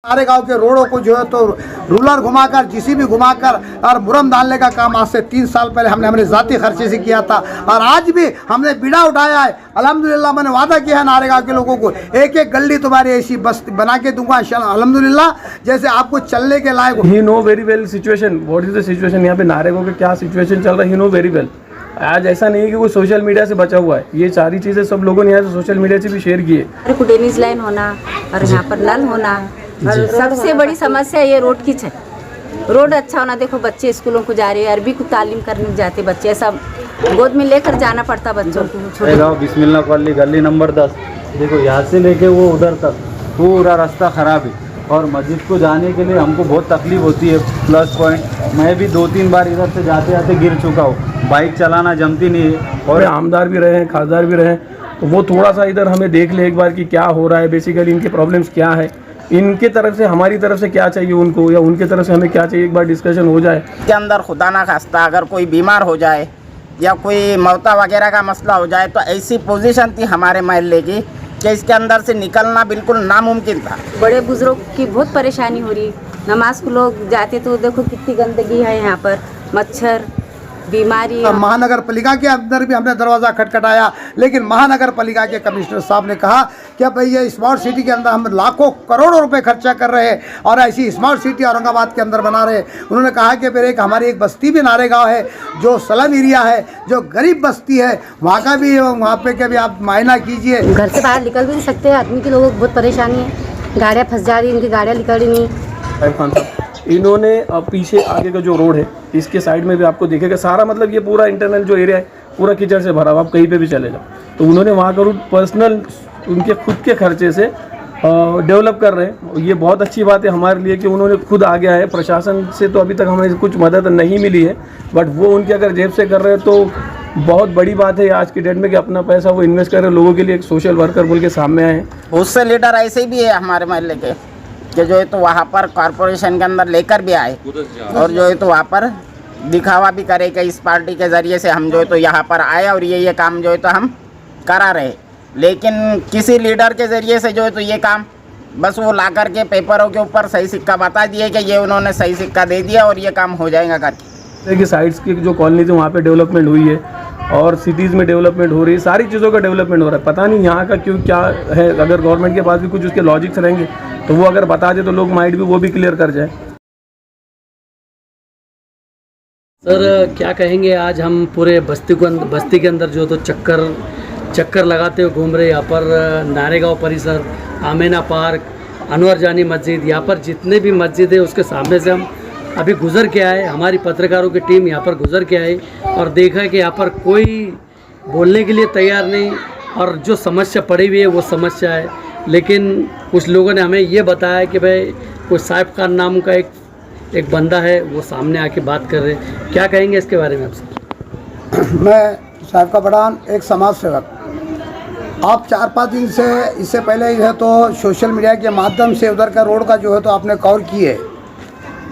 हमारे गांव के रोडों को जो है तो रूलर घुमाकर जीसीबी घुमाकर और मुरम डालने का काम आज से 3 साल पहले हमने अपने जाती खर्चे से किया था और आज भी हमने बीड़ा उठाया है। अल्हम्दुलिल्लाह मैंने वादा किया है नारेगांव के लोगों को एक एक गली तुम्हारी ऐसी बस बना के दूंगा अल्हम्दुलिल्लाह, जैसे आपको चलने के लायक। He know very well situation, what is the situation यहाँ पे नारेगांव के क्या सिचुएशन चल रहा है, ही नो वेरी वेल। आज ऐसा नहीं है कि कोई सोशल मीडिया से बचा हुआ है, ये सारी चीज़ें सब लोगों ने यहाँ से सोशल मीडिया से भी शेयर की है। ड्रेनेज लाइन होना और यहाँ पर नल होना और सबसे बड़ी समस्या ये रोड की है। रोड अच्छा होना, देखो बच्चे स्कूलों को जा रहे हैं, अरबी को तालीम करने जाते बच्चे, ऐसा गोद में लेकर जाना पड़ता बच्चों को। गाँव बिस्मिल्लाह कॉलोनी गली नंबर 10, देखो यहाँ से लेके वो उधर तक पूरा रास्ता ख़राब है और मस्जिद को जाने के लिए हमको बहुत तकलीफ होती है। प्लस पॉइंट मैं भी 2-3 बार इधर से जाते जाते गिर चुका हूँ, बाइक चलाना जमती नहीं है। और आमदार भी रहे हैं, खासदार भी रहे हैं, तो वो थोड़ा सा इधर हमें देख ले एक बार कि क्या हो रहा है, बेसिकली इनके प्रॉब्लम्स क्या है, इनके तरफ से हमारी तरफ से क्या चाहिए उनको या उनके तरफ से हमें क्या चाहिए, एक बार डिस्कशन हो जाए। के अंदर खुदा ना खास्ता अगर कोई बीमार हो जाए या कोई मौता वगैरह का मसला हो जाए तो ऐसी पोजीशन थी हमारे महल्ले की कि इसके अंदर से निकलना बिल्कुल नामुमकिन था। बड़े बुजुर्ग की बहुत परेशानी हो रही, नमाज को लोग जाते तो देखो कितनी गंदगी है यहाँ पर, मच्छर बीमारी। महानगर पालिका के अंदर भी हमने दरवाज़ा खटखटाया, लेकिन महानगर पालिका के कमिश्नर साहब ने कहा कि भाई ये स्मार्ट सिटी के अंदर हम लाखों करोड़ों रुपए खर्चा कर रहे हैं और ऐसी स्मार्ट सिटी औरंगाबाद के अंदर बना रहे हैं। उन्होंने कहा कि फिर हमारी एक बस्ती भी नारेगांव है जो स्लम एरिया है, जो गरीब बस्ती है, वहाँ का भी वहाँ पे कभी आप मायना कीजिए। घर से बाहर निकल भी नहीं सकते आदमी के, लोगों को बहुत परेशानी है, गाड़ियाँ फंस जा रही, इनकी गाड़ियाँ निकल रही नहीं। इन्होंने पीछे आगे का जो रोड है इसके साइड में भी आपको दिखेगा सारा, मतलब ये पूरा इंटरनल जो एरिया है पूरा कीचड़ से भरा हुआ, आप कहीं पे भी चले जाओ। तो उन्होंने वहाँ का रूट पर्सनल उनके खुद के खर्चे से डेवलप कर रहे हैं। ये बहुत अच्छी बात है हमारे लिए कि उन्होंने खुद आ गया है। प्रशासन से तो अभी तक हमें कुछ मदद नहीं मिली है, बट वो उनके अगर जेब से कर रहे हैं तो बहुत बड़ी बात है आज की डेट में कि अपना पैसा वो इन्वेस्ट कर रहे हैं, लोगों के लिए एक सोशल वर्कर बोल के सामने आए हैं। बहुत से लीडर ऐसे भी है हमारे महल्ले के कि जो है तो वहाँ पर कॉरपोरेशन के अंदर लेकर भी आए और जो है तो वहाँ पर दिखावा भी करे कि इस पार्टी के ज़रिए से हम जो है तो यहाँ पर आए और ये काम जो है तो हम करा रहे, लेकिन किसी लीडर के ज़रिए से जो है तो ये काम बस वो ला कर के पेपरों के ऊपर सही सिक्का बता दिए कि ये उन्होंने सही सिक्का दे दिया और ये काम हो जाएगा करके। देखिए साइड्स की जो कॉलोनी थी वहाँ पे डेवलपमेंट हुई है और सिटीज़ में डेवलपमेंट हो रही है, सारी चीज़ों का डेवलपमेंट हो रहा है। पता नहीं यहाँ का क्यों क्या है, अगर गवर्नमेंट के पास भी कुछ उसके लॉजिक्स रहेंगे तो वो अगर बता दे तो लोग माइंड भी वो भी क्लियर कर जाए। सर क्या कहेंगे, आज हम पूरे बस्ती के अंदर जो तो चक्कर लगाते हुए घूम रहे, यहाँ पर नारेगांव परिसर, आमेना पार्क, अनवर जानी मस्जिद, यहाँ पर जितने भी मस्जिद है उसके सामने से हम अभी गुजर के आए। हमारी पत्रकारों की टीम यहाँ पर गुजर के आई और देखा कि यहाँ पर कोई बोलने के लिए तैयार नहीं और जो समस्या पड़ी हुई है वो समस्या है। लेकिन कुछ लोगों ने हमें ये बताया कि भाई कोई साहिब खान नाम का एक बंदा है, वो सामने आके बात कर रहे हैं। क्या कहेंगे इसके बारे में आपसे? मैं साहिब का बड़ान एक समाज सेवक, आप 4-5 दिन से इससे पहले जो है तो सोशल मीडिया के माध्यम से उधर का रोड का जो है तो आपने कवर किए।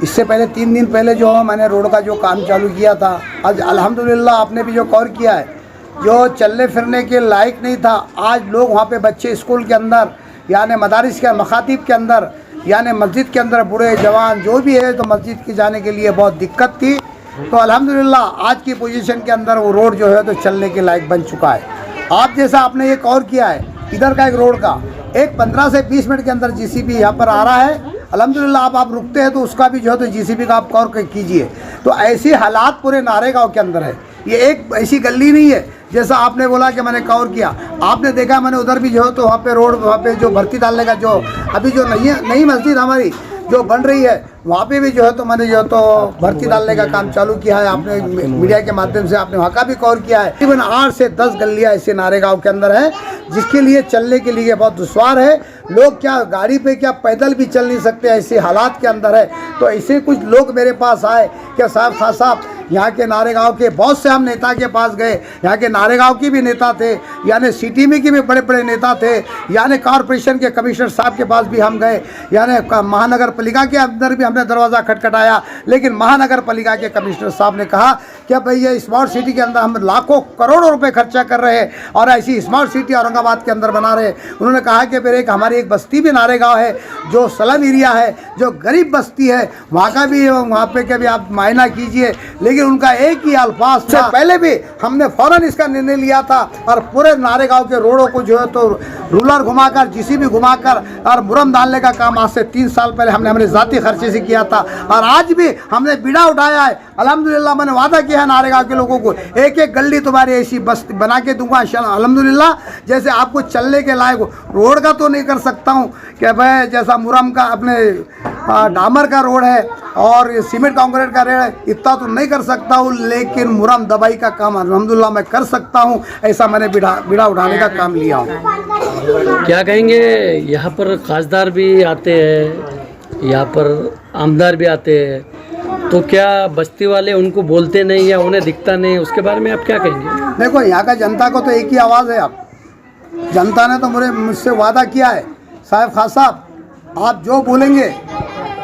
इससे पहले 3 दिन पहले जो है मैंने रोड का जो काम चालू किया था, आज अल्हम्दुलिल्लाह आपने भी जो कवर किया है, जो चलने फिरने के लायक नहीं था, आज लोग वहाँ पे बच्चे स्कूल के अंदर यानी मदारिस के मखातिब के अंदर यानी मस्जिद के अंदर बूढ़े जवान जो भी है तो मस्जिद की जाने के लिए बहुत दिक्कत थी। तो अल्हम्दुलिल्लाह आज की पोजीशन के अंदर वो रोड जो है तो चलने के लायक बन चुका है। आप जैसा आपने ये कवर किया है इधर का एक रोड का, एक 15 से 20 मिनट के अंदर जीसीबी यहाँ पर आ रहा है। अल्हम्दुलिल्लाह आप रुकते हैं तो उसका भी जो है तो जीसीबी का आप कवर कीजिए। तो ऐसी हालात पूरे नारेगांव के अंदर है, ये एक ऐसी गली नहीं है जैसा आपने बोला कि मैंने कवर किया। आपने देखा मैंने उधर भी जो है तो वहाँ पे रोड, वहाँ पे जो भर्ती डालने का जो अभी जो नई मस्जिद हमारी जो बन रही है वहाँ पे भी जो है तो मैंने जो है तो भर्ती डालने का काम चालू किया है। आपने मीडिया के माध्यम से आपने वहाँ का भी कवर किया है। तकरीबन 8 से 10 गलियाँ ऐसे नारेगांव के अंदर है जिसके लिए चलने के लिए बहुत दुश्वार है। लोग क्या गाड़ी पे क्या पैदल भी चल नहीं सकते, ऐसे हालात के अंदर है। तो ऐसे कुछ लोग मेरे पास आए क्या साहब खान साहब यहाँ के नारेगांव के बहुत से हम नेता के पास गए, यहाँ के नारेगांव के भी नेता थे, यानी सिटी में के भी बड़े बड़े नेता थे, यानी कॉरपोरेशन के कमिश्नर साहब के पास भी हम गए, यानी महानगर पालिका के अंदर भी हमने दरवाज़ा खटखटाया, लेकिन महानगर पालिका के कमिश्नर साहब ने कहा क्या भाई ये स्मार्ट सिटी के अंदर हम लाखों करोड़ों रुपए खर्चा कर रहे हैं और ऐसी स्मार्ट सिटी औरंगाबाद के अंदर बना रहे हैं। उन्होंने कहा कि फिर हमारी एक बस्ती भी नारेगांव है जो स्लम एरिया है, जो गरीब बस्ती है, वहाँ का भी वहाँ पे कभी आप मायना कीजिए। लेकिन उनका एक ही अल्फाज था, पहले भी हमने फ़ौरन इसका निर्णय लिया था और पूरे नारेगांव के रोडों को जो है तो रूलर घुमाकर, जीसीबी घुमाकर और मुरम डालने का काम आज से 3 साल पहले हमने अपने ज़ाती खर्चे से किया था और आज भी हमने बीड़ा उठाया है। अल्हम्दुलिल्लाह मैंने वादा किया है नारेगांव के लोगों को, एक एक गली तुम्हारी ऐसी बस्ती बना के दूंगा अल्हम्दुलिल्लाह। जैसे आपको चलने के लायक रोड का तो नहीं कर सकता हूँ कि भाई जैसा मुरम का अपने डामर का रोड है और सीमेंट कंक्रीट का रोड है, इतना तो नहीं कर सकता हूँ, लेकिन मुरम दबाई का काम अल्हम्दुलिल्लाह मैं कर सकता हूँ। ऐसा मैंने बीड़ा उठाने का काम लिया हूँ। क्या कहेंगे, यहाँ पर खासदार भी आते हैं, यहाँ पर आमदार भी आते हैं, तो क्या बस्ती वाले उनको बोलते नहीं या उन्हें दिखता नहीं, उसके बारे में आप क्या कहेंगे? देखो यहाँ का जनता को तो एक ही आवाज़ है। आप जनता ने तो मुझसे वादा किया है, साहब खान साहब आप जो बोलेंगे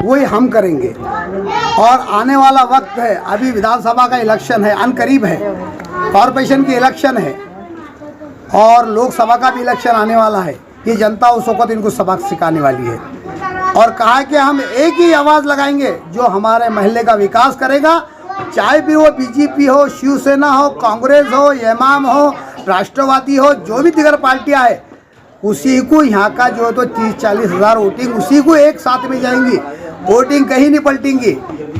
वही हम करेंगे। और आने वाला वक्त है, अभी विधानसभा का इलेक्शन है, अनकरीब है, कॉरपोरेशन की इलेक्शन है और लोकसभा का भी इलेक्शन आने वाला है। ये जनता उस वक्त इनको सबक सिखाने वाली है और कहा कि हम एक ही आवाज़ लगाएंगे जो हमारे महल्ले का विकास करेगा, चाहे भी वो बीजेपी हो, शिवसेना हो, कांग्रेस हो, एमाम हो, राष्ट्रवादी हो, जो भी दीगर पार्टियां है, उसी को यहाँ का जो है तो 30-40 हज़ार वोटिंग उसी को एक साथ में जाएंगी। वोटिंग कहीं नहीं पलटेंगी,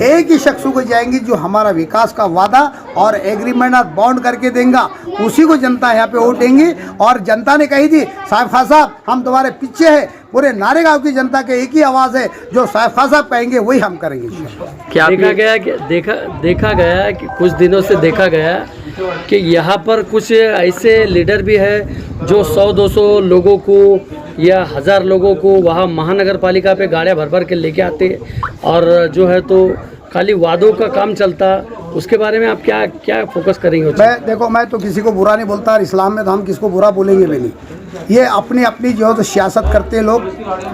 एक ही शख्स को जाएंगी जो हमारा विकास का वादा और एग्रीमेंट और बॉन्ड करके देंगे, उसी को जनता यहाँ पे वोट देंगी। और जनता ने कही थी साहब खान साहब हम तुम्हारे पीछे हैं, पूरे नारेगांव की जनता के एक ही आवाज़ है, जो साहब खान साहब कहेंगे वही हम करेंगे। क्या देखा गया कि कुछ दिनों से देखा गया कि यहाँ पर कुछ ऐसे लीडर भी है जो 100-200 लोगों को या 1000 लोगों को वहाँ महानगर पालिका पे गाड़ियाँ भर भर के लेके आते और जो है तो खाली वादों का काम चलता, उसके बारे में आप क्या फोकस करेंगे? मैं तो किसी को बुरा नहीं बोलता और इस्लाम में तो हम किसको बुरा बोलेंगे भी नहीं। ये अपनी जो है तो सियासत करते हैं लोग,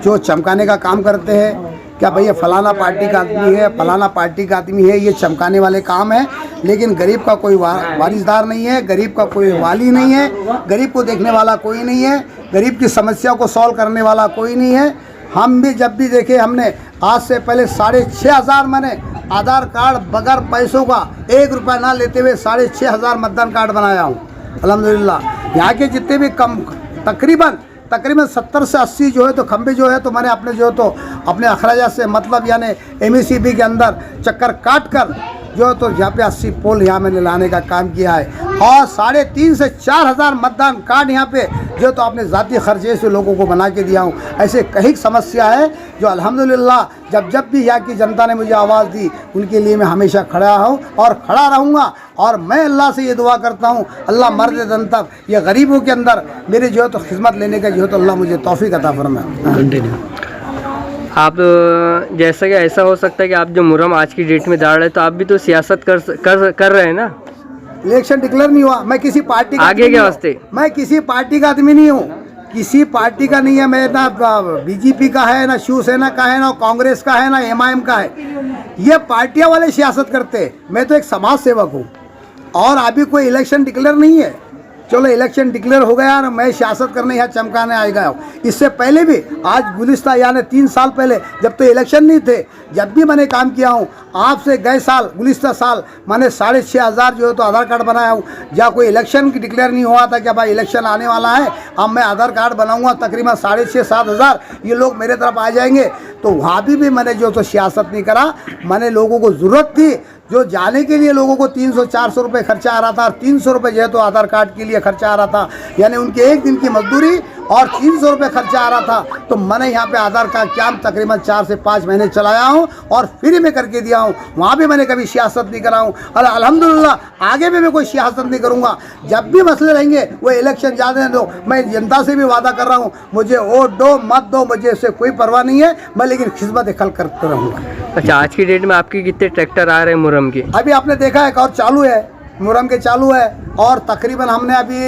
जो चमकाने का काम करते हैं, क्या भैया फलाना पार्टी का आदमी है, फलाना पार्टी का आदमी है, ये चमकाने वाले काम है। लेकिन गरीब का कोई वारिसदार नहीं है, गरीब का कोई वाली नहीं है, गरीब को देखने वाला कोई नहीं है, गरीब की समस्या को सॉल्व करने वाला कोई नहीं है। हम भी जब भी देखे, हमने आज से पहले 6500 मैंने आधार कार्ड बगैर पैसों का 1 रुपया ना लेते हुए 6500 मतदान कार्ड बनाया हूँ अल्हम्दुलिल्लाह। यहाँ के जितने भी तकरीबन 70 से 80 जो है तो खंबे जो है तो मैंने अपने जो है तो अपने अखराजा से मतलब यानी MECB के अंदर चक्कर काट कर जो है तो यहाँ पे 80 पोल यहाँ मैंने लाने का काम किया है और 3.5 से 4 हज़ार मतदान कार्ड यहाँ पे जो तो अपने ज़ाती खर्चे से लोगों को बना के दिया हूँ। ऐसे कई समस्या है जो अल्हम्दुलिल्लाह जब भी यहाँ की जनता ने मुझे आवाज़ दी उनके लिए मैं हमेशा खड़ा हूँ और खड़ा रहूँगा। और मैं अल्लाह से ये दुआ करता हूँ, अल्लाह मर्द दन तक ये गरीबों के अंदर मेरे जो है तो खिदमत लेने का जो है तो अल्लाह मुझे तौफीक अता फरमाए। आप जैसा कि ऐसा हो सकता है कि आप जो मुरम आज की डेट में डाल रहे हैं तो आप भी तो सियासत कर रहे हैं ना? इलेक्शन डिक्लेयर नहीं हुआ, मैं किसी पार्टी का आगे के वास्ते मैं किसी पार्टी का आदमी नहीं हूँ, किसी पार्टी का नहीं है। मैं ना बीजेपी का है, ना शिवसेना का है, ना कांग्रेस का है, ना MIM का है। ये पार्टियां वाले सियासत करते हैं, मैं तो एक समाज सेवक हूँ। और अभी कोई इलेक्शन डिक्लेयर नहीं है, चलो इलेक्शन डिक्लेयर हो गया और मैं सियासत करने यहाँ चमकाने आ गया हूँ। इससे पहले भी आज गुलिस्ता यानी 3 साल पहले जब तो इलेक्शन नहीं थे, जब भी मैंने काम किया हूँ, आपसे गए साल गुलिस्ता साल मैंने 6500 जो है तो आधार कार्ड बनाया हूँ। जहाँ कोई इलेक्शन की डिक्लेयर नहीं हुआ था कि भाई इलेक्शन आने वाला है, अब मैं आधार कार्ड बनाऊँगा, तकरीबन 6,500-7 हज़ार ये लोग मेरे तरफ आ जाएंगे। तो वहाँ भी मैंने जो तो सियासत नहीं करा, मैंने लोगों को ज़रूरत थी जो जाने के लिए लोगों को 300-400 रुपये खर्चा आ रहा था और 300 रुपये जो है तो आधार कार्ड के लिए खर्चा आ रहा था, यानी उनके एक दिन की मजदूरी और 300 रुपये खर्चा आ रहा था। तो मैंने यहाँ पे आधार कार्ड कैंप तकरीबन 4 से 5 महीने चलाया हूँ और फ्री में करके दिया हूँ। वहाँ भी मैंने कभी सियासत नहीं करा हूँ और अल्हम्दुलिल्लाह आगे भी मैं कोई सियासत नहीं करूँगा। जब भी मसले रहेंगे वो इलेक्शन जाने दो, मैं जनता से भी वादा कर रहा हूँ, मुझे वोट दो मत दो, मुझे इससे कोई परवाह नहीं है, मैं लेकिन खिदमत खल करते रहूँगा। अच्छा, आज की डेट में आपके कितने ट्रैक्टर आ रहे हैं मुरम के? अभी आपने देखा है और चालू है, मुरम के चालू है और तकरीबन हमने अभी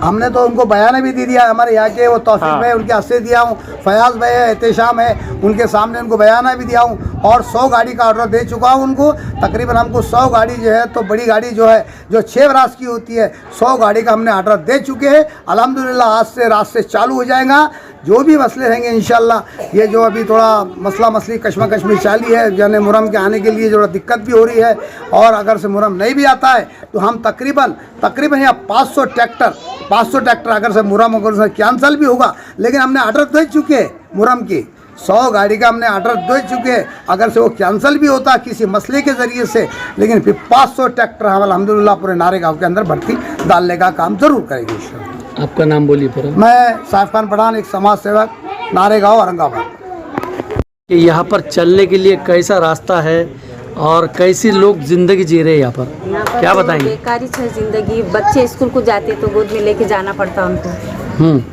हमने तो उनको बयान भी दे दिया, हमारे यहाँ के वो तौफीक भाई उनके हस्ते दिया हूँ, फयाज भाई है, एहतेशाम है, उनके सामने उनको बयान भी दिया हूँ और 100 गाड़ी का ऑर्डर दे चुका हूँ उनको। तकरीबन हमको 100 गाड़ी जो है, तो बड़ी गाड़ी जो है जो 6 रात की होती है, 100 गाड़ी का हमने ऑर्डर दे चुके हैं। अल्हम्दुलिल्लाह आज से रात से चालू हो जाएगा। जो भी मसले रहेंगे इंशाल्लाह, ये जो अभी थोड़ा मसला मसली कश्मकश में चाली है, यानी मुहर्रम के आने के लिए जो दिक्कत भी हो रही है, और अगर से मुहर्रम नहीं भी आता है तो हम तकरीबन यहाँ 500 ट्रैक्टर अगर से मुहर्रम अगर से कैंसल भी होगा, लेकिन हमने ऑर्डर दे चुके हैं मुहर्रम की 100 गाड़ी का हमने ऑर्डर दे चुके हैं। अगर से वो कैंसिल भी होता किसी मसले के ज़रिए से, लेकिन फिर 500 ट्रैक्टर हम अल्हम्दुलिल्लाह पूरे नारेगांव के अंदर भर्ती डालने का काम ज़रूर करेंगे इंशाअल्लाह। आपका नाम बोलिए पूरा। मैं साइफ खान पठान, एक समाज सेवक, नारेगांव, औरंगाबाद। कि यहाँ पर चलने के लिए कैसा रास्ता है और कैसी लोग जिंदगी जी रहे हैं यहाँ पर, क्या बताएंगे? बेकारी है जिंदगी, बच्चे स्कूल को जाते तो गोद में लेके जाना पड़ता उनको,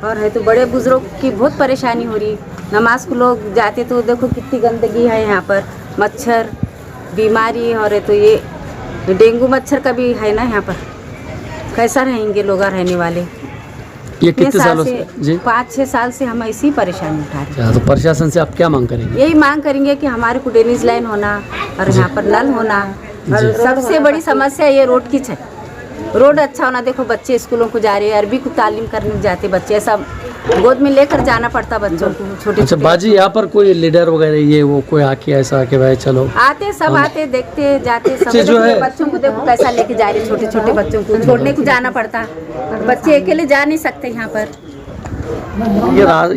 और है तो बड़े बुजुर्ग की बहुत परेशानी हो रही। नमाज को लोग जाते तो देखो कितनी गंदगी है यहाँ पर, मच्छर बीमारी, और है तो ये डेंगू मच्छर का भी है ना यहाँ पर। कैसा रहेंगे लोग रहने वाले? ये कितने सालों से जी? 5-6 साल से हम ऐसी परेशानी उठा रहे हैं। तो प्रशासन से आप क्या मांग करेंगे? यही मांग करेंगे कि हमारे को ड्रेनेज लाइन होना और यहाँ पर नल होना, और सबसे बड़ी समस्या ये रोड की है। रोड अच्छा होना, देखो बच्चे स्कूलों को जा रहे हैं, अरबी को तालीम करने जाते बच्चे, ऐसा गोद में लेकर जाना पड़ता बच्चों को छोटे। अच्छा बाजी, यहाँ पर कोई लीडर वगैरह ये वो कोई आके ऐसा कि भाई चलो आते सब आते देखते जाते सब, जो है बच्चों को देखो कैसा लेके जा रहे, छोटे छोटे बच्चों को छोड़ने को जाना पड़ता, बच्चे अकेले जा नहीं सकते यहाँ पर।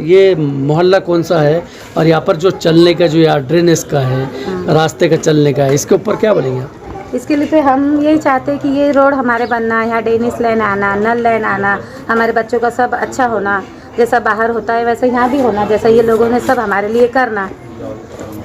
ये मोहल्ला कौन सा है और यहाँ पर जो चलने का जो यहाँ ड्रेनेज का है, रास्ते का चलने का है, इसके ऊपर क्या बोलेंगे आप? इसके लिए हम यही चाहते हैं कि ये रोड हमारे बनना, यहाँ ड्रेनेज लाइन आना, नल लाइन आना, हमारे बच्चों का सब अच्छा होना, जैसा बाहर होता है वैसा यहाँ भी होना, जैसा ये लोगों ने सब हमारे लिए करना।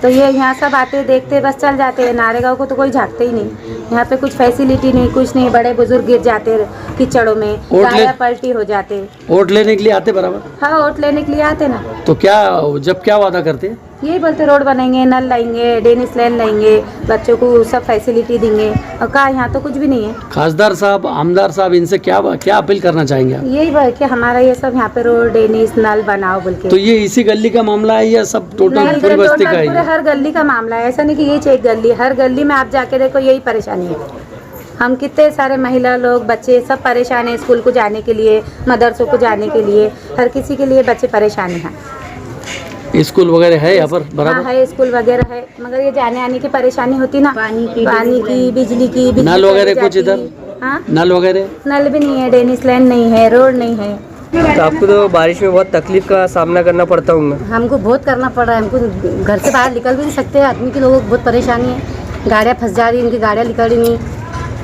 तो ये यहाँ सब आते देखते बस चल जाते हैं। नारेगांव को तो कोई झाँकते ही नहीं, यहाँ पे कुछ फैसिलिटी नहीं, कुछ नहीं, बड़े बुजुर्ग गिर जाते कीचड़ों में, गाया पलटी हो जाते। वोट लेने के लिए आते बराबर? हाँ वोट लेने के लिए आते ना। तो क्या वादा करते हैं? यही बोलते रोड बनाएंगे, नल लाएंगे, ड्रेनेज लाइन लाएंगे, बच्चों को सब फैसिलिटी देंगे, और कहा यहाँ तो कुछ भी नहीं है। खासदार साहब, आमदार साहब, इनसे क्या अपील करना चाहेंगे आप? यही बोल कि हमारा ये सब यहाँ पे रोड ड्रेनेज नल बनाओ बोल के। तो ये इसी गली का मामला है या सब टोटल पूरी बस्ती का है? हर गली का मामला है, ऐसा नहीं कि यही एक गली, हर गली में आप जाके देखो यही परेशानी है। हम कितने सारे महिला लोग, बच्चे सब परेशान हैं स्कूल को जाने के लिए, मदरसों को जाने के लिए, हर किसी के लिए बच्चे परेशान हैं। स्कूल वगैरह है यहाँ पर बराबर? हाँ है, स्कूल वगैरह है, मगर ये जाने आने की परेशानी होती ना, पानी की बिजली की नल वगैरह कुछ इधर? हाँ नल वगैरह? नल भी नहीं है, ड्रेनेज लाइन नहीं है, रोड नहीं है। तो आपको तो बारिश में बहुत तकलीफ का सामना करना पड़ता होगा? हमको बहुत करना पड़ रहा है, हमको घर से बाहर निकल भी नहीं सकते, आदमी के लोगों को बहुत परेशानी है, गाड़ियाँ फंस जा रही, उनकी गाड़ियाँ निकल रही नहीं,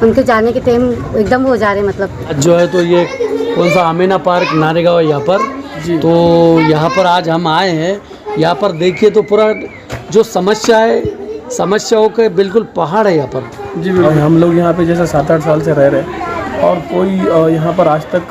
उनके जाने के टाइम एकदम हो जा रहे मतलब। जो है तो ये कौन सा आमीना पार्क नारेगांव है यहाँ पर जी। तो यहाँ पर आज हम आए हैं, यहाँ पर देखिए तो पूरा जो समस्याओं के बिल्कुल पहाड़ है यहाँ पर जी। बिल्कुल, हम लोग यहाँ पे जैसे 7-8 साल से रह रहे हैं और कोई यहाँ पर आज तक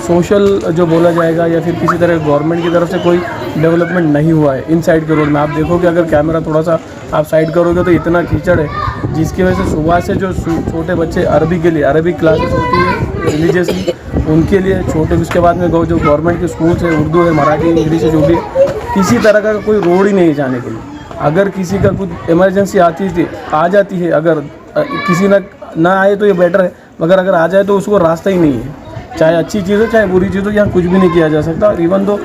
सोशल जो बोला जाएगा या फिर किसी तरह गवर्नमेंट की तरफ से कोई डेवलपमेंट नहीं हुआ है। इन साइड के रोड में आप देखोगे, अगर कैमरा थोड़ा सा आप साइड करोगे तो इतना कीचड़ है, जिसकी वजह से सुबह से जो छोटे बच्चे अरबी के लिए अरबिक क्लासेस होती है रिलीजियसली, उनके लिए छोटे, उसके बाद में जो गवर्नमेंट के स्कूल्स है, उर्दू है, मराठी, इंग्लिश है, जो भी है, किसी तरह का कोई रोड ही नहीं है जाने के लिए। अगर किसी का कुछ इमरजेंसी आ जाती है, अगर किसी ना आए तो ये बेटर है, मगर अगर आ जाए तो उसको रास्ता ही नहीं है, चाहे अच्छी चीज़ हो चाहे बुरी चीज़ हो, यहाँ कुछ भी नहीं किया जा सकता। और इवन तो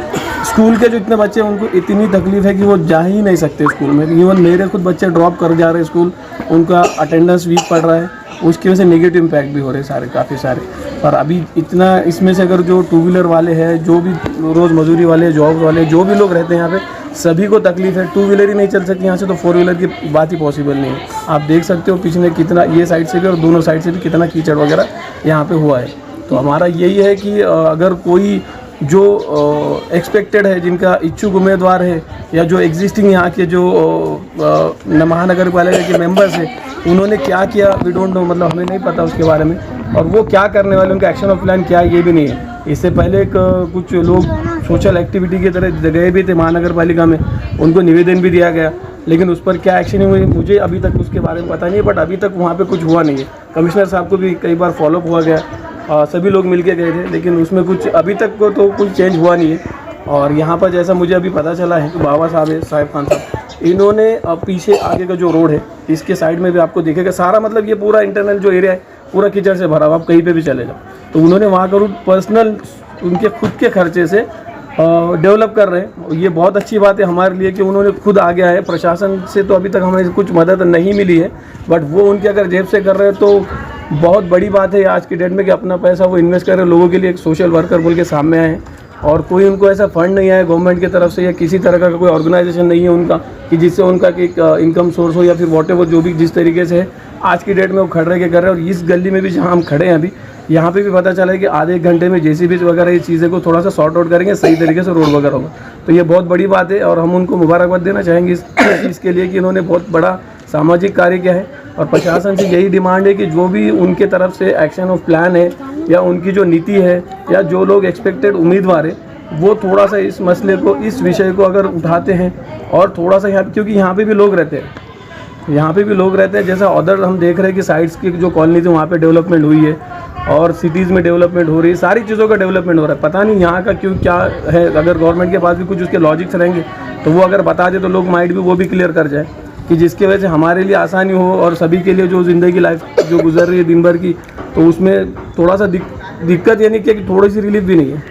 स्कूल के जो इतने बच्चे हैं उनको इतनी तकलीफ है कि वो जा ही नहीं सकते स्कूल में। इवन मेरे खुद बच्चे ड्रॉप कर जा रहे हैं स्कूल, उनका अटेंडेंस वीक पड़ रहा है, उसकी वजह से नेगेटिव इम्पैक्ट भी हो रहे हैं काफ़ी सारे। पर अभी इतना इसमें से अगर जो 2 व्हीलर वाले हैं, जो भी रोज़ मजदूरी वाले, जॉब वाले, जो भी लोग रहते हैं यहाँ पे, सभी को तकलीफ है। 2 व्हीलर ही नहीं चल सकती यहाँ से, तो 4 व्हीलर की बात ही पॉसिबल नहीं है। आप देख सकते हो पीछे कितना, ये साइड से भी और दोनों साइड से भी कितना कीचड़ वगैरह यहाँ पे हुआ है। तो हमारा यही है कि अगर कोई जो एक्सपेक्टेड है, जिनका इच्छुक उम्मीदवार है, या जो एग्जिस्टिंग यहाँ के जो महानगर पालिका के मेंबर्स हैं, उन्होंने क्या किया वी डोंट नो, मतलब हमें नहीं पता उसके बारे में, और वो क्या करने वाले, उनका एक्शन ऑफ प्लान क्या है ये भी नहीं है। इससे पहले कुछ लोग सोशल एक्टिविटी की तरह गए भी थे महानगर पालिका में, उनको निवेदन भी दिया गया, लेकिन उस पर क्या एक्शन हुई मुझे अभी तक उसके बारे में पता नहीं है। बट अभी तक वहाँ पे कुछ हुआ नहीं है। कमिश्नर साहब को भी कई बार फॉलोअप हुआ गया सभी लोग मिलके गए थे, लेकिन उसमें कुछ अभी तक को तो कुछ चेंज हुआ नहीं है। और यहाँ पर जैसा मुझे अभी पता चला है कि बाबा साहेब खान साहब इन्होंने पीछे आगे का जो रोड है इसके साइड में भी आपको दिखेगा सारा, मतलब ये पूरा इंटरनल जो एरिया है पूरा कीचड़ से भरा हुआ, आप कहीं पे भी चले जाओ। तो उन्होंने वहाँ का रूट पर्सनल उनके खुद के खर्चे से डेवलप कर रहे हैं। ये बहुत अच्छी बात है हमारे लिए कि उन्होंने खुद आ गया है। प्रशासन से तो अभी तक हमें कुछ मदद नहीं मिली है, बट वो उनके अगर जेब से कर रहे हैं तो बहुत बड़ी बात है आज की डेट में कि अपना पैसा वो इन्वेस्ट कर रहे हैं लोगों के लिए। एक सोशल वर्कर बोल के सामने आए हैं और कोई उनको ऐसा फंड नहीं आया गवर्नमेंट की तरफ से या किसी तरह का कोई ऑर्गेनाइजेशन नहीं है उनका कि जिससे उनका एक इनकम सोर्स हो या फिर वॉटेवर जो भी जिस तरीके से है आज की डेट में वो खड़े के कर रहे हैं। और इस गली में भी जहाँ हम खड़े हैं अभी, यहाँ पे भी पता चला है कि आधे एक घंटे में जेसीबी वगैरह ये चीज़ें को थोड़ा सा सॉर्ट आउट करेंगे, सही तरीके से रोड वगैरह होगा। तो ये बहुत बड़ी बात है और हम उनको मुबारकबाद देना चाहेंगे इसके लिए कि इन्होंने बहुत बड़ा सामाजिक कार्य किया है। और प्रशासन से यही डिमांड है कि जो भी उनके तरफ से एक्शन ऑफ प्लान है या उनकी जो नीति है या जो लोग एक्सपेक्टेड उम्मीदवार है वो थोड़ा सा इस मसले को, इस विषय को अगर उठाते हैं और थोड़ा सा यहाँ, क्योंकि यहाँ पे भी लोग रहते हैं, यहाँ पे भी लोग रहते हैं। जैसा अदर हम देख रहे हैं कि साइड्स की जो कॉलोनीज है वहाँ पे डेवलपमेंट हुई है और सिटीज़ में डेवलपमेंट हो रही है, सारी चीज़ों का डेवलपमेंट हो रहा है। पता नहीं यहाँ का क्यों क्या है, अगर गवर्नमेंट के पास भी कुछ उसके लॉजिक्स रहेंगे तो वो अगर बता दे तो लोग माइंड भी वो भी क्लियर कर जाए कि जिसकी वजह से हमारे लिए आसानी हो और सभी के लिए जो ज़िंदगी लाइफ जो गुजर रही है दिन भर की, तो उसमें थोड़ा सा दिक्कत यानी कि थोड़ी सी रिलीफ भी नहीं है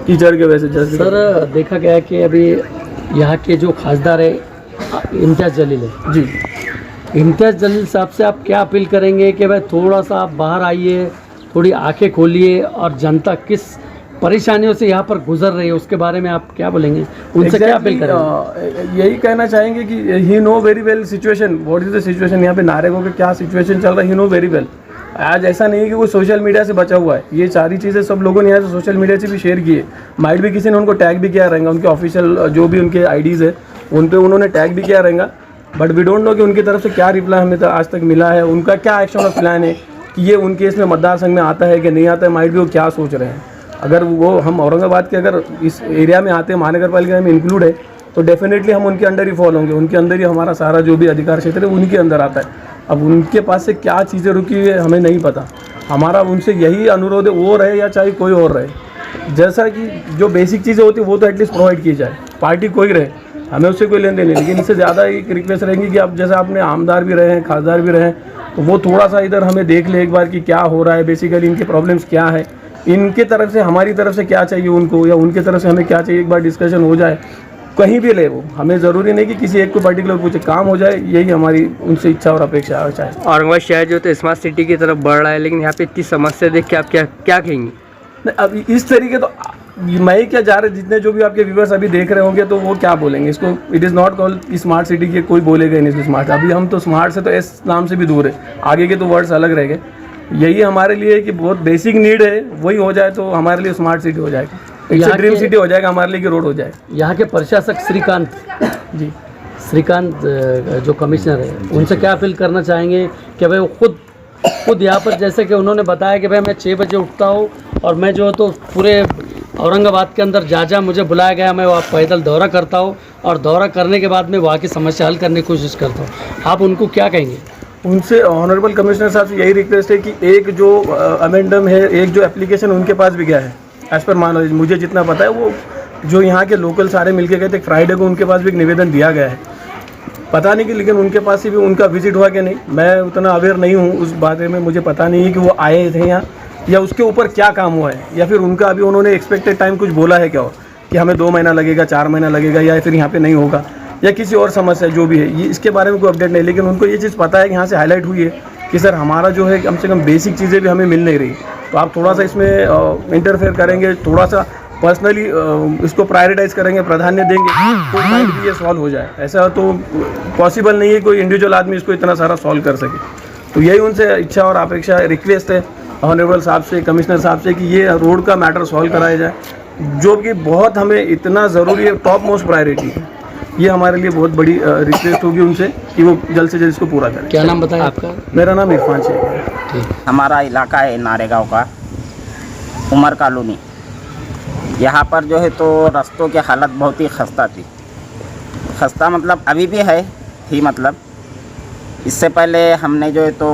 कीचड़ के वजह से। सर देखा गया है कि अभी यहाँ के जो खासदार है इम्तियाज़ जलील है जी, इम्तियाज़ जलील साहब से आप क्या अपील करेंगे कि भाई थोड़ा सा आप बाहर आइए, थोड़ी आंखें खोलिए और जनता किस परेशानियों से यहाँ पर गुजर रही है उसके बारे में आप क्या बोलेंगे, उनसे क्या अपील करेंगे? यही कहना चाहेंगे कि he know very well situation, what is the situation यहाँ पे नारेगांव के क्या सिचुएशन चल रहा है, ही नो वेरी वेल। आज ऐसा नहीं है कि वो सोशल मीडिया से बचा हुआ है, ये सारी चीज़ें सब लोगों ने यहाँ से सोशल मीडिया से भी शेयर की है। माइट भी किसी ने उनको टैग भी किया रहेगा, उनके ऑफिशियल जो भी उनके आईडीज़ है उन पर उन्होंने टैग भी किया रहेगा, बट वी डोंट नो कि उनकी तरफ से क्या रिप्लाई हमें आज तक मिला है, उनका क्या एक्शन ऑफ प्लान है कि ये उनके इसमें मतदार संघ में आता है कि नहीं आता है। माइट भी वो क्या सोच रहे हैं। अगर वो हम औरंगाबाद के अगर इस एरिया में आते हैं, महानगर पालिका में इंक्लूड है, तो डेफिनेटली हम उनके अंडर ही फॉल होंगे, उनके अंदर ही हमारा सारा जो भी अधिकार क्षेत्र है उनके अंदर आता है। अब उनके पास से क्या चीज़ें रुकी हुई है हमें नहीं पता। हमारा उनसे यही अनुरोध है, वो रहे या चाहे कोई और रहे, जैसा कि जो बेसिक चीज़ें होती है वो तो एटलीस्ट प्रोवाइड की जाए, पार्टी कोई रहे, हमें उससे कोई लेन देन नहीं। लेकिन इससे ज़्यादा एक रिक्वेस्ट रहेगी कि आप जैसे आपने आमदार भी रहे हैं, खासदार भी रहे हैं, तो वो थोड़ा सा इधर हमें देख ले एक बार कि क्या हो रहा है, बेसिकली इनके प्रॉब्लम्स क्या है, इनके तरफ से हमारी तरफ से क्या चाहिए उनको या उनके तरफ से हमें क्या चाहिए, एक बार डिस्कशन हो जाए। कहीं भी ले वो, हमें ज़रूरी नहीं कि किसी एक को पर्टिकुलर पूछे, काम हो जाए, यही हमारी उनसे इच्छा और अपेक्षा है। चाहे औरंगाबाद शहर जो तो स्मार्ट सिटी की तरफ बढ़ रहा है, लेकिन यहाँ पे इतनी समस्या देख के आप क्या कहेंगे? नहीं, अब इस तरीके तो मैं ही क्या जा रहे, जितने जो भी आपके व्यूवर्स अभी देख रहे होंगे तो वो क्या बोलेंगे इसको। It is not called smart city के, कोई बोलेगा नहीं इसको स्मार्ट। अभी हम तो स्मार्ट से तो इस नाम से भी दूर है, आगे के तो वर्ड्स अलग रह गए। यही हमारे लिए कि बहुत बेसिक नीड है, वही हो जाए तो हमारे लिए स्मार्ट सिटी हो जाएगी, एक ड्रीम सिटी हो जाएगा हमारे लिए कि रोड हो जाए। यहाँ के प्रशासक श्रीकांत जी, श्रीकांत जो कमिश्नर है, उनसे क्या अपील करना चाहेंगे कि भाई वो खुद यहाँ पर, जैसे कि उन्होंने बताया कि भाई मैं 6 बजे उठता हूँ और मैं जो तो पूरे औरंगाबाद के अंदर जहाँ मुझे बुलाया गया मैं वहाँ पैदल दौरा करता हूँ और दौरा करने के बाद में वहाँ की समस्या हल करने की कोशिश करता हूँ। आप उनको क्या कहेंगे? उनसे ऑनरेबल कमिश्नर साहब से यही रिक्वेस्ट है कि एक जो अमेंडम है, एक जो एप्लीकेशन उनके पास भी गया है, एज पर माय नॉलेज मुझे जितना पता है, वो जो यहाँ के लोकल सारे मिलके गए थे फ्राइडे को, उनके पास भी एक निवेदन दिया गया है। पता नहीं कि लेकिन उनके पास से भी उनका विजिट हुआ कि नहीं, मैं उतना अवेयर नहीं हूँ उस बारे में, मुझे पता नहीं है कि वो आए थे यहाँ या उसके ऊपर क्या काम हुआ है, या फिर उनका अभी उन्होंने एक्सपेक्टेड टाइम कुछ बोला है क्या हो कि हमें 2 महीना लगेगा, 4 महीना लगेगा, या फिर यहाँ पे नहीं होगा, या किसी और समस्या जो भी है, ये इसके बारे में कोई अपडेट नहीं। लेकिन उनको ये चीज़ पता है कि यहाँ से हाईलाइट हुई है कि सर हमारा जो है कम से कम बेसिक चीज़ें भी हमें मिल नहीं रही, तो आप थोड़ा सा इसमें इंटरफेयर करेंगे, थोड़ा सा पर्सनली इसको प्रायोरिटाइज करेंगे, प्राधान्य देंगे, तो शायद भी ये सॉल्व हो जाए। ऐसा तो पॉसिबल नहीं है कोई इंडिविजुअल आदमी इसको इतना सारा सॉल्व कर सके। तो यही उनसे इच्छा और अपेक्षा, रिक्वेस्ट है ऑनरेबल साहब से, कमिश्नर साहब से, कि ये रोड का मैटर सॉल्व कराया जाए, जो कि बहुत हमें इतना ज़रूरी है, टॉप मोस्ट प्रायोरिटी है। ये हमारे लिए बहुत बड़ी रिक्वेस्ट होगी उनसे कि वो जल्द से जल्द इसको पूरा करें। क्या नाम बताया आपका? मेरा नाम इरफान शेख है। हमारा इलाका है नारेगांव का उमर कॉलोनी। यहाँ पर जो है तो रास्तों की हालत बहुत ही खस्ता थी, खस्ता मतलब अभी भी है थी, मतलब इससे पहले हमने जो है तो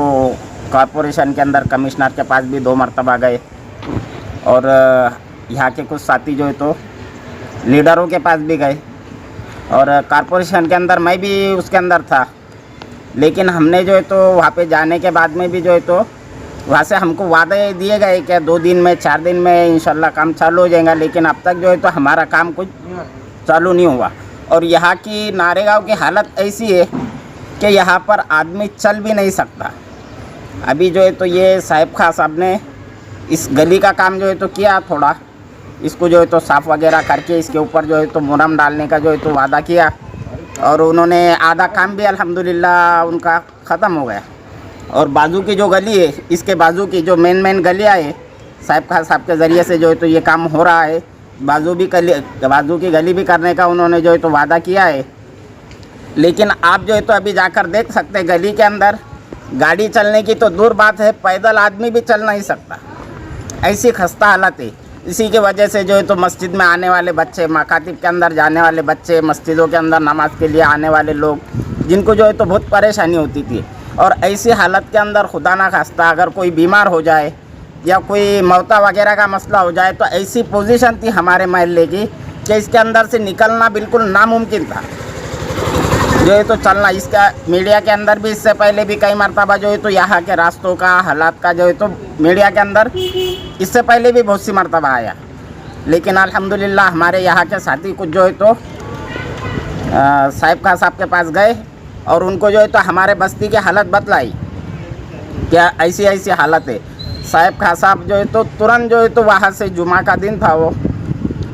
कॉरपोरेशन के अंदर कमिश्नर के पास भी 2 मरतबा गए, और यहाँ के कुछ साथी जो है तो लीडरों के पास भी गए और कॉरपोरेशन के अंदर मैं भी उसके अंदर था, लेकिन हमने जो है तो वहाँ पे जाने के बाद में भी जो है तो वहाँ से हमको वादे दिए गए कि 2 दिन में 4 दिन में इंशाल्लाह काम चालू हो जाएगा, लेकिन अब तक जो है तो हमारा काम कुछ चालू नहीं हुआ। और यहाँ की नारेगांव की हालत ऐसी है कि यहाँ पर आदमी चल भी नहीं सकता। अभी जो है तो ये साहिब खां साहब ने इस गली का काम जो है तो किया, थोड़ा इसको जो है तो साफ़ वगैरह करके इसके ऊपर जो है तो मुरम डालने का जो है तो वादा किया और उन्होंने आधा काम भी अल्हम्दुलिल्लाह उनका ख़त्म हो गया। और बाजू की जो गली है, इसके बाजू की जो मेन गलियाँ है, साहिब खां साहब के ज़रिए से जो है तो ये काम हो रहा है। बाजू की गली भी करने का उन्होंने जो है तो वादा किया है, लेकिन आप जो है तो अभी जाकर देख सकते हैं गली के अंदर गाड़ी चलने की तो दूर बात है, पैदल आदमी भी चल नहीं सकता, ऐसी खस्ता हालत है। इसी की वजह से जो है तो मस्जिद में आने वाले बच्चे, मकातिब के अंदर जाने वाले बच्चे, मस्जिदों के अंदर नमाज के लिए आने वाले लोग, जिनको जो है तो बहुत परेशानी होती थी। और ऐसी हालत के अंदर खुदा ना खास्ता अगर कोई बीमार हो जाए या कोई मौता वगैरह का मसला हो जाए तो ऐसी पोजीशन थी हमारे महल्ले की कि इसके अंदर से निकलना बिल्कुल नामुमकिन था। जो है तो चलना, इसका मीडिया के अंदर भी इससे पहले भी कई मरतबा जो है तो यहाँ के रास्तों का हालात का जो है तो मीडिया के अंदर इससे पहले भी बहुत सी मरतबा आया, लेकिन अल्हम्दुलिल्लाह हमारे यहाँ के साथी कुछ जो है तो साहिब खां साहब के पास गए और उनको जो है तो हमारे बस्ती की हालत बतलाई, क्या ऐसी हालत है। साहिब खां साहब जो है तो तुरंत जो है तो वहाँ से जुमा का दिन था, वो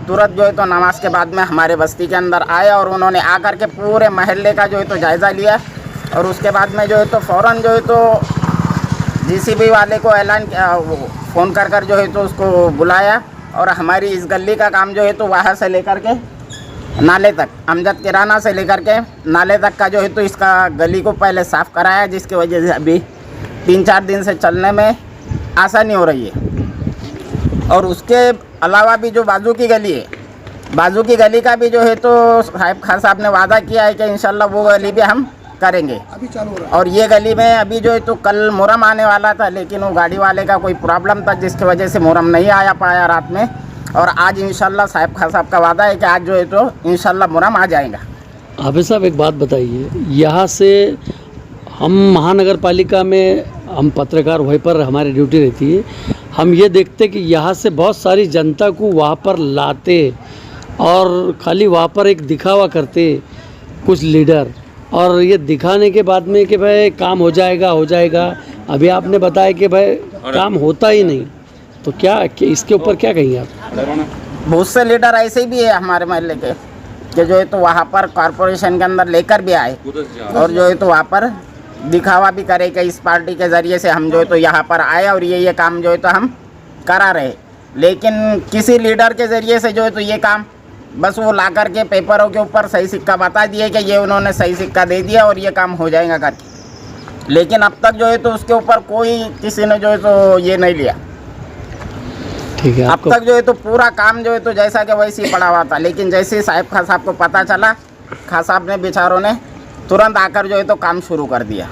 तुरंत जो है तो नमाज के बाद में हमारे बस्ती के अंदर आया और उन्होंने आकर के पूरे महल्ले का जो है तो जायज़ा लिया और उसके बाद में जो है तो फ़ौरन जो है तो जीसीबी वाले को ऐलान किया, फ़ोन कर जो है तो उसको बुलाया और हमारी इस गली का काम जो है तो वहाँ से लेकर के नाले तक, अमजद किराना से लेकर के नाले तक का जो है तो इसका गली को पहले साफ़ कराया, जिसकी वजह से अभी 3-4 दिन से चलने में आसानी हो रही है। और उसके अलावा भी जो बाजू की गली है, बाजू की गली का भी जो है तो साहिब खां साहब ने वादा किया है कि इंशाल्लाह वो गली भी हम करेंगे। अभी चालू हो रहा और ये गली में अभी जो है तो कल मुहर्रम आने वाला था, लेकिन वो गाड़ी वाले का कोई प्रॉब्लम था जिसकी वजह से मुहर्रम नहीं आया पाया रात में, और आज इंशाल्लाह साहिब खां साहब का वादा है कि आज जो है तो इंशाल्लाह मुहर्रम आ जाएगा। हाफिज साहब एक बात बताइए, यहाँ से हम महानगर पालिका में हम पत्रकार, वहीं पर हमारी ड्यूटी रहती है, हम ये देखते कि यहाँ से बहुत सारी जनता को वहाँ पर लाते और खाली वहाँ पर एक दिखावा करते कुछ लीडर, और ये दिखाने के बाद में कि भाई काम हो जाएगा। अभी आपने बताया कि भाई काम होता ही नहीं, तो क्या इसके ऊपर क्या कहेंगे आप? बहुत से लीडर ऐसे भी है हमारे महल्ले के कि जो है तो वहाँ पर कॉरपोरेशन के अंदर लेकर भी आए और जो है तो वहाँ पर दिखावा भी करे कि इस पार्टी के ज़रिए से हम जो है तो यहाँ पर आए और ये काम जो है तो हम करा रहे, लेकिन किसी लीडर के ज़रिए से जो है तो ये काम बस वो ला कर के पेपरों के ऊपर सही सिक्का बता दिए कि ये उन्होंने सही सिक्का दे दिया और ये काम हो जाएगा करके, लेकिन अब तक जो है तो उसके ऊपर कोई किसी ने जो है तो ये नहीं लिया। ठीक है, अब तक जो है तो पूरा काम जो है तो जैसा कि वैसे ही पड़ा हुआ था, लेकिन जैसे ही साहिब खां साहब को पता चला, खां साहब ने बेचारों ने तुरंत आकर जो है तो काम शुरू कर दिया।